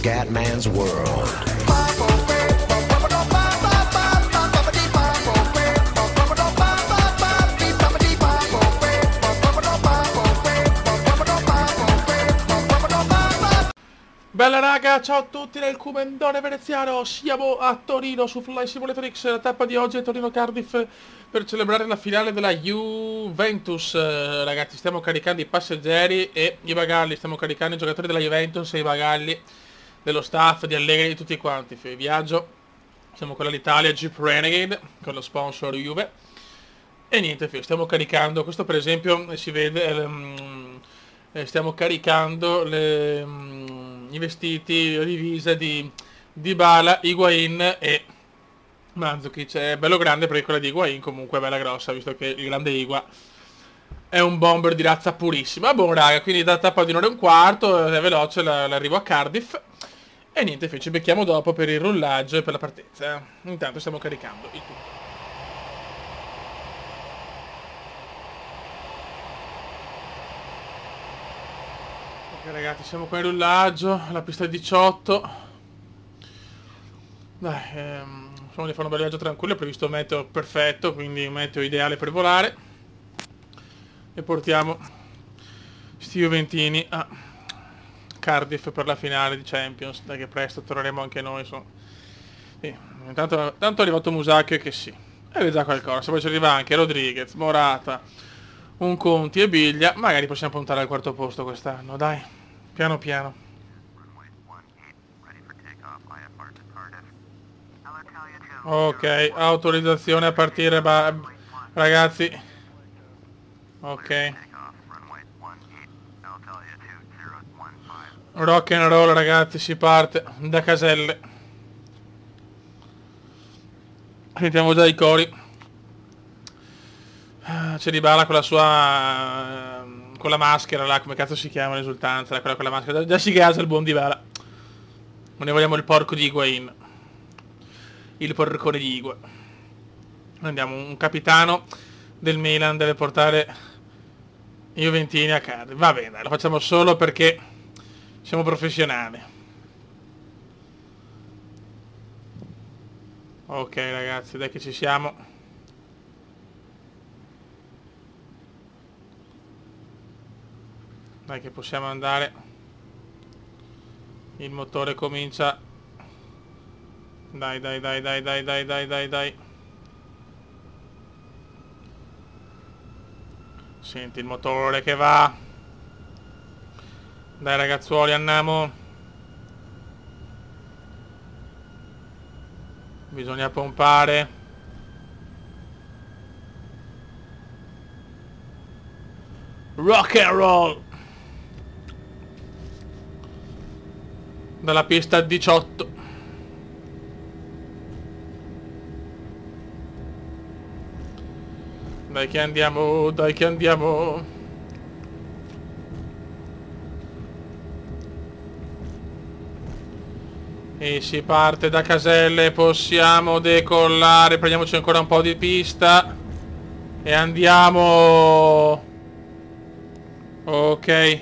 Scatman's World. Bella raga, ciao a tutti nel Comendone veneziano, siamo a Torino su Flight Simulator X, la tappa di oggi è Torino-Cardiff per celebrare la finale della Juventus. Ragazzi, stiamo caricando i passeggeri e i bagagli, stiamo caricando i giocatori della Juventus e i bagagli dello staff, di Allegri, di tutti quanti. Il viaggio, siamo con l'Italia Jeep Renegade, con lo sponsor Juve. E niente, stiamo caricando, questo per esempio si vede, stiamo caricando i vestiti, le divise di Dybala, Higuain e Mandzukic. È bello grande perché quella di Higuain comunque è bella grossa, visto che il grande Higua è un bomber di razza purissima. Buon raga, quindi da tappa di un'ora e un quarto, è veloce l'arrivo a Cardiff. E niente, ci becchiamo dopo per il rullaggio e per la partenza. Intanto stiamo caricando il tutto. Ok ragazzi, siamo qua in rullaggio, la pista è 18. Dai, insomma, di fare un bel viaggio tranquillo, è previsto un meteo perfetto, quindi un meteo ideale per volare. E portiamo sti Juventini a Cardiff per la finale di Champions. Dai che presto torneremo anche noi, insomma. Sì, tanto è arrivato Musacchio che sì, è già qualcosa. Se poi ci arriva anche Rodriguez, Morata, un Conti e Biglia, magari possiamo puntare al quarto posto quest'anno, dai, piano piano. Ok, autorizzazione a partire, ragazzi. Ok. Rock and roll ragazzi, si parte da Caselle. Sentiamo già i cori. C'è Dybala con la sua... con la maschera là, come cazzo si chiama l'esultanza, quella con la maschera. Già si gasa il buon Dybala. Non ne vogliamo il porco di Higuain. Il porcone di Higuain. Andiamo, un capitano del Milan deve portare i Juventini a Cardiff. Va bene, dai, lo facciamo solo perché siamo professionali. Ok ragazzi, dai che ci siamo. Dai che possiamo andare. Il motore comincia. Dai. Senti il motore che va. Dai ragazzuoli, andiamo. Bisogna pompare. Rock and roll. Dalla pista 18. Dai che andiamo, dai che andiamo. E si parte da Caselle, possiamo decollare, prendiamoci ancora un po' di pista. E andiamo. Ok.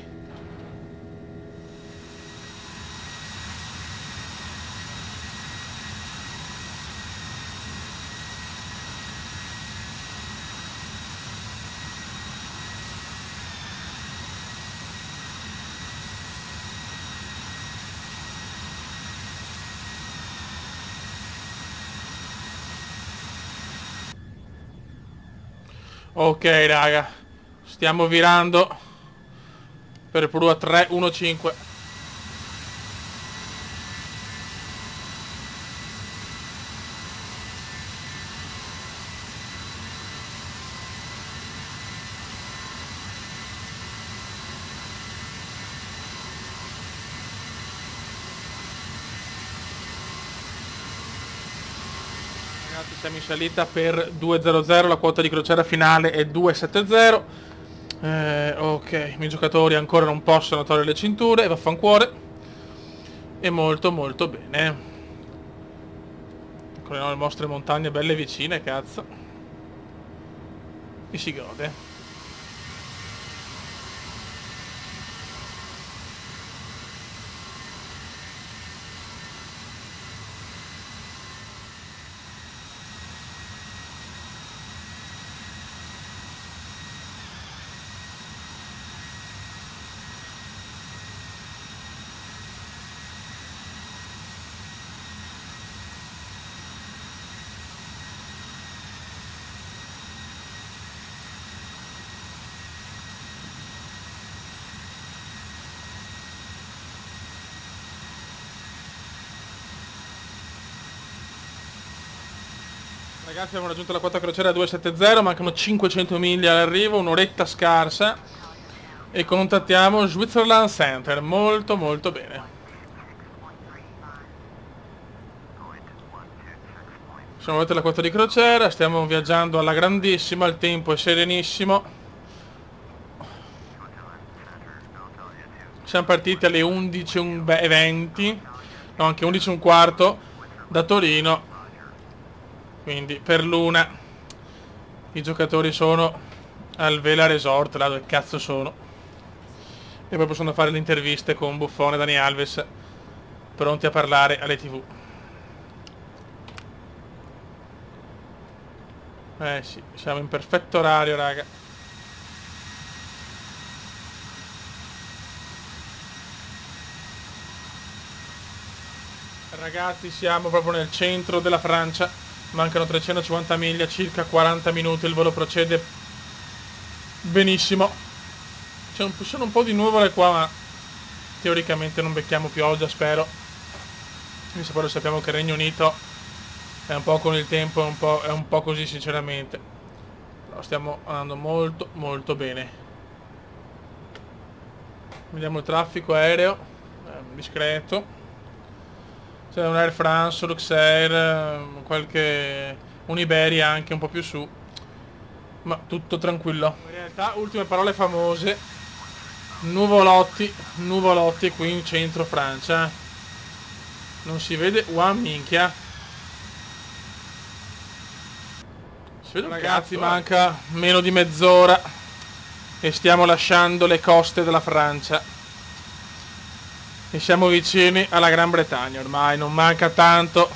Ok raga, stiamo virando per prua 3-1-5. Ragazzi, siamo in salita per 2.00, la quota di crociera finale è 2.70. Ok, i miei giocatori ancora non possono togliere le cinture, vaffancuore. E molto molto bene. Con le nostre montagne belle vicine, cazzo. E si gode. Ragazzi, abbiamo raggiunto la quota crociera 270, mancano 500 miglia all'arrivo, un'oretta scarsa e contattiamo Switzerland Center, molto molto bene. Siamo arrivati alla quota di crociera, stiamo viaggiando alla grandissima, il tempo è serenissimo. Siamo partiti alle 11:20, no, anche 11:15 da Torino. Quindi per l'una i giocatori sono al Vela Resort, là dove cazzo sono. E poi possono fare le interviste con Buffon e Dani Alves, pronti a parlare alle TV. Sì, siamo in perfetto orario, raga. Ragazzi, siamo proprio nel centro della Francia. Mancano 350 miglia, circa 40 minuti, il volo procede benissimo. Ci sono un po' di nuvole qua, ma teoricamente non becchiamo pioggia, spero. Visto poi lo sappiamo che il Regno Unito è un po' con il tempo, è un po' così sinceramente. Però stiamo andando molto molto bene. Vediamo il traffico aereo, discreto. C'è un Air France, Luxair, qualche Uniberia anche un po' più su, ma tutto tranquillo. In realtà, ultime parole famose, nuvolotti qui in centro Francia. Non si vede una minchia. Si vede, ragazzi, manca meno di mezz'ora e stiamo lasciando le coste della Francia. E siamo vicini alla Gran Bretagna, ormai non manca tanto.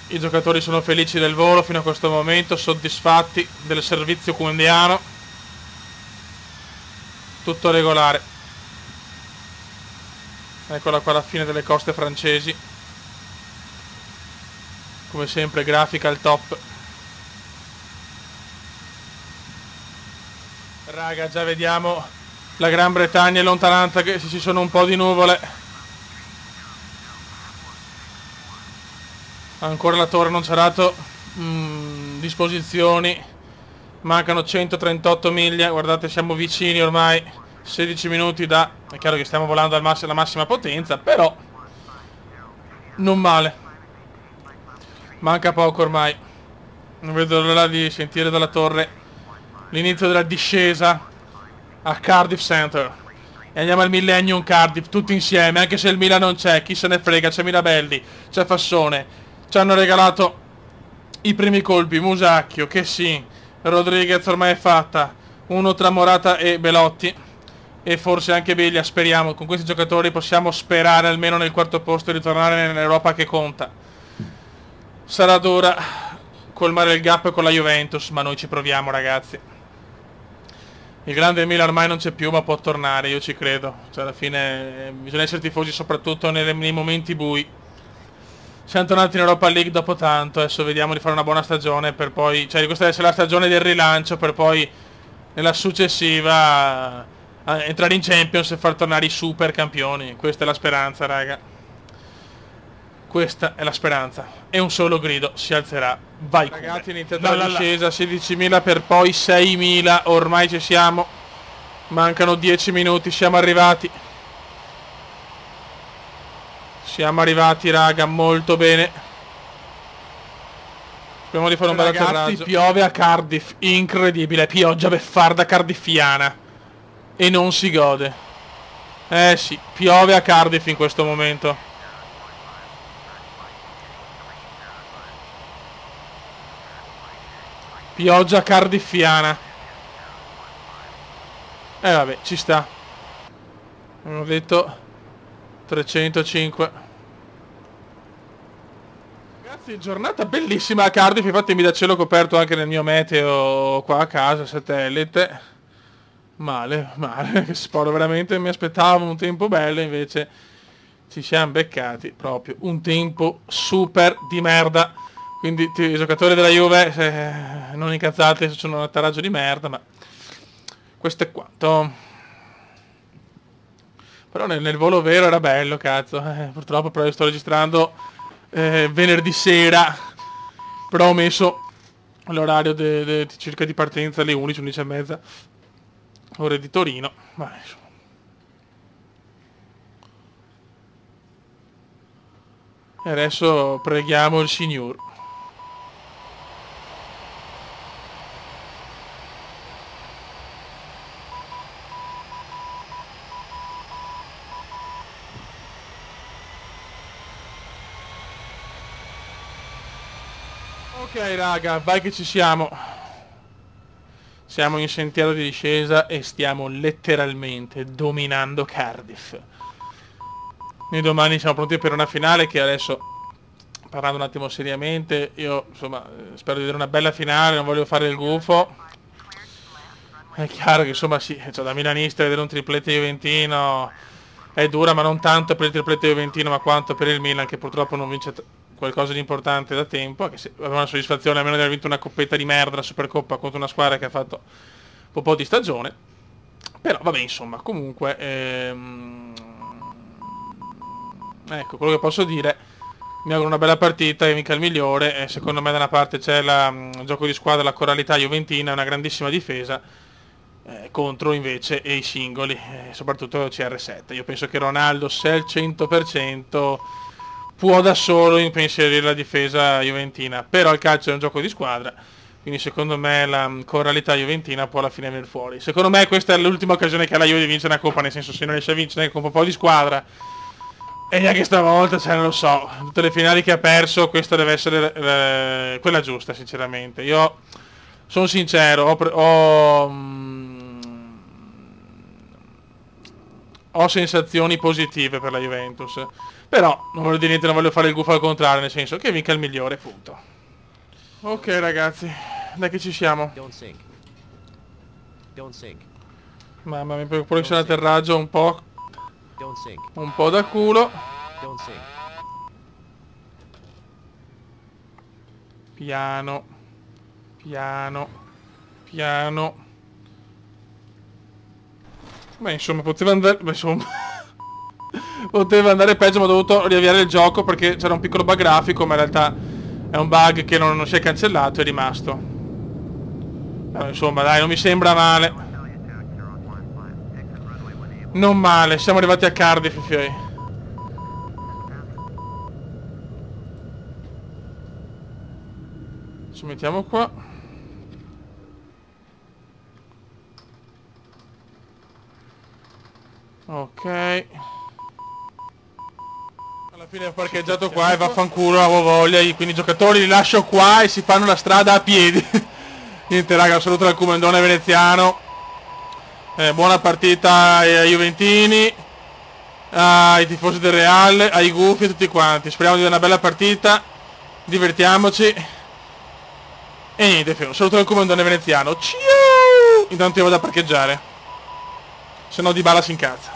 I giocatori sono felici del volo fino a questo momento, soddisfatti del servizio quotidiano. Tutto regolare. Eccola qua alla fine delle coste francesi. Come sempre grafica al top. Raga, già vediamo la Gran Bretagna in lontananza, che ci sono un po' di nuvole. Ancora la torre non ci ha dato disposizioni. Mancano 138 miglia. Guardate, siamo vicini ormai. 16 minuti da... È chiaro che stiamo volando alla massima potenza, però non male. Manca poco ormai. Non vedo l'ora di sentire dalla torre l'inizio della discesa a Cardiff Center. E andiamo al Millennium Cardiff tutti insieme, anche se il Milan non c'è, chi se ne frega, c'è Mirabelli, c'è Fassone. Ci hanno regalato i primi colpi, Musacchio, che sì, Rodriguez ormai è fatta, uno tra Morata e Belotti e forse anche Biglia, speriamo. Con questi giocatori possiamo sperare almeno nel quarto posto e ritornare nell'Europa che conta. Sarà d'ora colmare il gap con la Juventus, ma noi ci proviamo, ragazzi. Il grande Milan ormai non c'è più, ma può tornare, io ci credo. Cioè, alla fine bisogna essere tifosi soprattutto nei momenti bui. Siamo tornati in Europa League dopo tanto, adesso vediamo di fare una buona stagione per poi... Cioè, questa deve essere la stagione del rilancio per poi, nella successiva, entrare in Champions e far tornare i super campioni. Questa è la speranza, raga. Questa è la speranza. E un solo grido si alzerà. Vai, ragazzi, è iniziata la discesa, 16.000 per poi 6.000, ormai ci siamo. Mancano 10 minuti, siamo arrivati. Siamo arrivati, raga, molto bene. Speriamo di fare un bel atterraggio. Piove a Cardiff, incredibile, pioggia beffarda cardiffiana. E non si gode. Sì, piove a Cardiff in questo momento. Pioggia cardiffiana. Vabbè, ci sta. Abbiamo detto 305. Ragazzi, giornata bellissima a Cardiff. Infatti mi dà cielo coperto anche nel mio meteo qua a casa, satellite. Male, male. Che sporo, veramente mi aspettavo un tempo bello, invece ci siamo beccati proprio un tempo super di merda. Quindi i giocatori della Juve, non incazzate se sono un atterraggio di merda, ma questo è quanto. Però nel volo vero era bello, cazzo. Purtroppo però sto registrando venerdì sera. Però ho messo l'orario circa di partenza alle 11, 11 e mezza, ore di Torino. Ma insomma. E adesso preghiamo il Signore. Ok raga, vai che ci siamo. Siamo in sentiero di discesa e stiamo letteralmente dominando Cardiff. Noi domani siamo pronti per una finale che adesso, parlando un attimo seriamente, io insomma spero di vedere una bella finale, non voglio fare il gufo. È chiaro che insomma sì, cioè, da milanista vedere un triplete juventino è dura, ma non tanto per il triplete juventino ma quanto per il Milan, che purtroppo non vince qualcosa di importante da tempo, anche se aveva una soddisfazione almeno di aver vinto una coppetta di merda, la Supercoppa, contro una squadra che ha fatto un po' di stagione. Però vabbè, insomma, comunque ecco, quello che posso dire, mi auguro una bella partita e mica il migliore, e secondo me da una parte c'è il gioco di squadra, la coralità juventina, una grandissima difesa, contro invece i singoli, soprattutto CR7. Io penso che Ronaldo, se è al 100%, può da solo impensierire la difesa juventina, però il calcio è un gioco di squadra, quindi secondo me la coralità juventina può alla fine venire fuori. Secondo me questa è l'ultima occasione che ha la Juve di vincere una coppa, nel senso, se non riesce a vincere con un po' di squadra, e neanche stavolta, cioè non lo so, tutte le finali che ha perso, questa deve essere quella giusta, sinceramente. Io sono sincero, ho sensazioni positive per la Juventus, però non voglio dire niente, non voglio fare il gufo al contrario, nel senso che vinca il migliore, punto. Ok ragazzi, dai che ci siamo. Mamma mia, poi c'è l'atterraggio un po' da culo. Piano, piano, piano. Beh, insomma, poteva andare... Beh, insomma... poteva andare peggio, ma ho dovuto riavviare il gioco perché c'era un piccolo bug grafico, ma in realtà è un bug che non si è cancellato, è rimasto. Però, insomma, dai, non mi sembra male. Non male, siamo arrivati a Cardiff, fioi. Ci mettiamo qua. Ok. Alla fine ho parcheggiato qua e vaffanculo, avevo voglia, quindi i giocatori li lascio qua e si fanno la strada a piedi. Niente raga, un saluto dal Comendone veneziano. Buona partita ai Juventini, ai tifosi del Real, ai gufi e tutti quanti. Speriamo di avere una bella partita, divertiamoci. E niente, un saluto dal Comendone veneziano. Ciao! Intanto io vado a parcheggiare, se no Dybala si incazza.